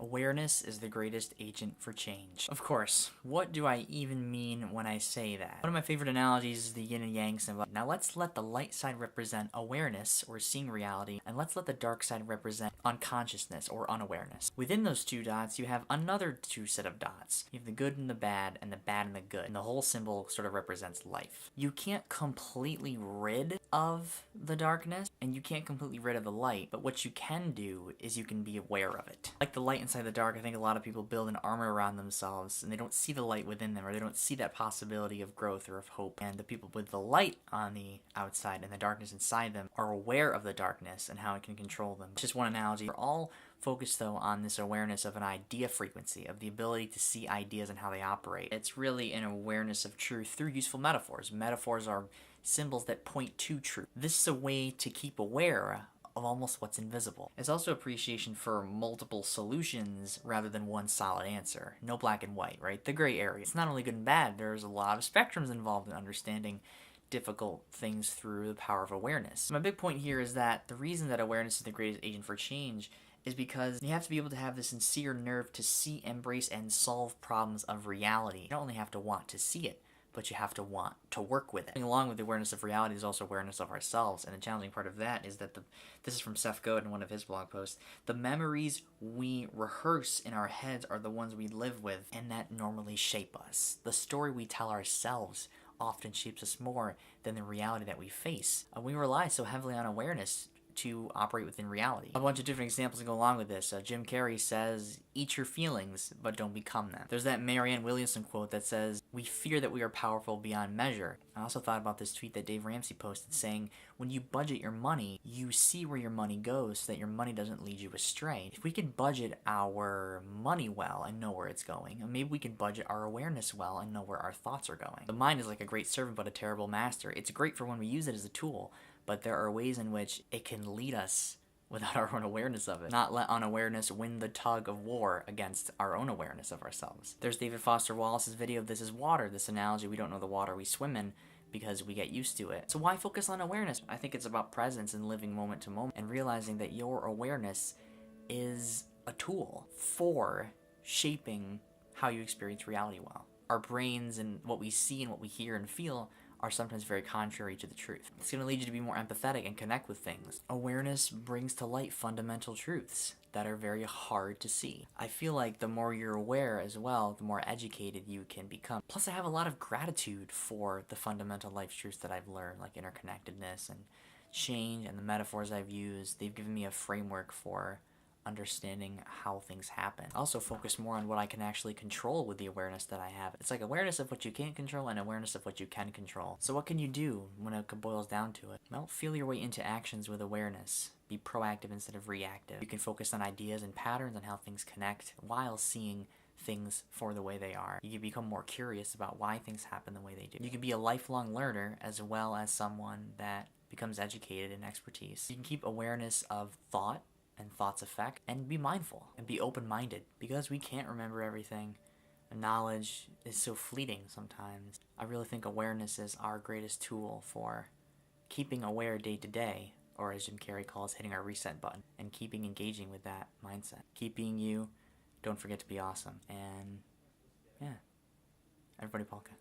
Awareness is the greatest agent for change. Of course, what do I even mean when I say that? One of my favorite analogies is the yin and yang symbol. Now let's let the light side represent awareness, or seeing reality, and let's let the dark side represent unconsciousness, or unawareness. Within those two dots, you have another two set of dots. You have the good and the bad and the good, and the whole symbol sort of represents life. You can't completely rid of the darkness, and you can't completely rid of the light, but what you can do is you can be aware of it. Like the light inside the dark, I think a lot of people build an armor around themselves, and they don't see the light within them, or they don't see that possibility of growth or of hope. And the people with the light on the outside and the darkness inside them are aware of the darkness and how it can control them. Just one analogy. We're all focused, though, on this awareness of an idea frequency, of the ability to see ideas and how they operate. It's really an awareness of truth through useful metaphors. Metaphors are symbols that point to truth. This is a way to keep aware of almost what's invisible. It's also appreciation for multiple solutions rather than one solid answer. No black and white, right? The gray area. It's not only good and bad, there's a lot of spectrums involved in understanding difficult things through the power of awareness. My big point here is that the reason that awareness is the greatest agent for change is because you have to be able to have the sincere nerve to see, embrace, and solve problems of reality. You don't only have to want to see it, but you have to want to work with it. Along with the awareness of reality is also awareness of ourselves, and the challenging part of that is that this is from Seth Godin in one of his blog posts, the memories we rehearse in our heads are the ones we live with, and that normally shape us. The story we tell ourselves often shapes us more than the reality that we face. We rely so heavily on awareness to operate within reality. A bunch of different examples to go along with this. Jim Carrey says, "Eat your feelings, but don't become them." There's that Marianne Williamson quote that says, "We fear that we are powerful beyond measure." I also thought about this tweet that Dave Ramsey posted saying, when you budget your money, you see where your money goes so that your money doesn't lead you astray. If we can budget our money well and know where it's going, and maybe we can budget our awareness well and know where our thoughts are going. The mind is like a great servant but a terrible master. It's great for when we use it as a tool, but there are ways in which it can lead us without our own awareness of it. Not let unawareness win the tug of war against our own awareness of ourselves. There's David Foster Wallace's video of "This is water," this analogy, we don't know the water we swim in because we get used to it. So why focus on awareness? I think it's about presence and living moment to moment and realizing that your awareness is a tool for shaping how you experience reality well. Our brains and what we see and what we hear and feel are sometimes very contrary to the truth. It's going to lead you to be more empathetic and connect with things. Awareness brings to light fundamental truths that are very hard to see. I feel like the more you're aware as well, the more educated you can become. Plus, I have a lot of gratitude for the fundamental life truths that I've learned, like interconnectedness and change and the metaphors I've used. They've given me a framework for understanding how things happen. I also focus more on what I can actually control with the awareness that I have. It's like awareness of what you can't control and awareness of what you can control. So what can you do when it boils down to it? Well, feel your way into actions with awareness. Be proactive instead of reactive. You can focus on ideas and patterns and how things connect while seeing things for the way they are. You can become more curious about why things happen the way they do. You can be a lifelong learner as well as someone that becomes educated in expertise. You can keep awareness of thought and thought's effect, and be mindful and be open-minded, because we can't remember everything. Knowledge is so fleeting sometimes. I really think awareness is our greatest tool for keeping aware day to day, or as Jim Carrey calls, hitting our reset button, and keeping engaging with that mindset. Keep being you, don't forget to be awesome, and yeah, everybody polka.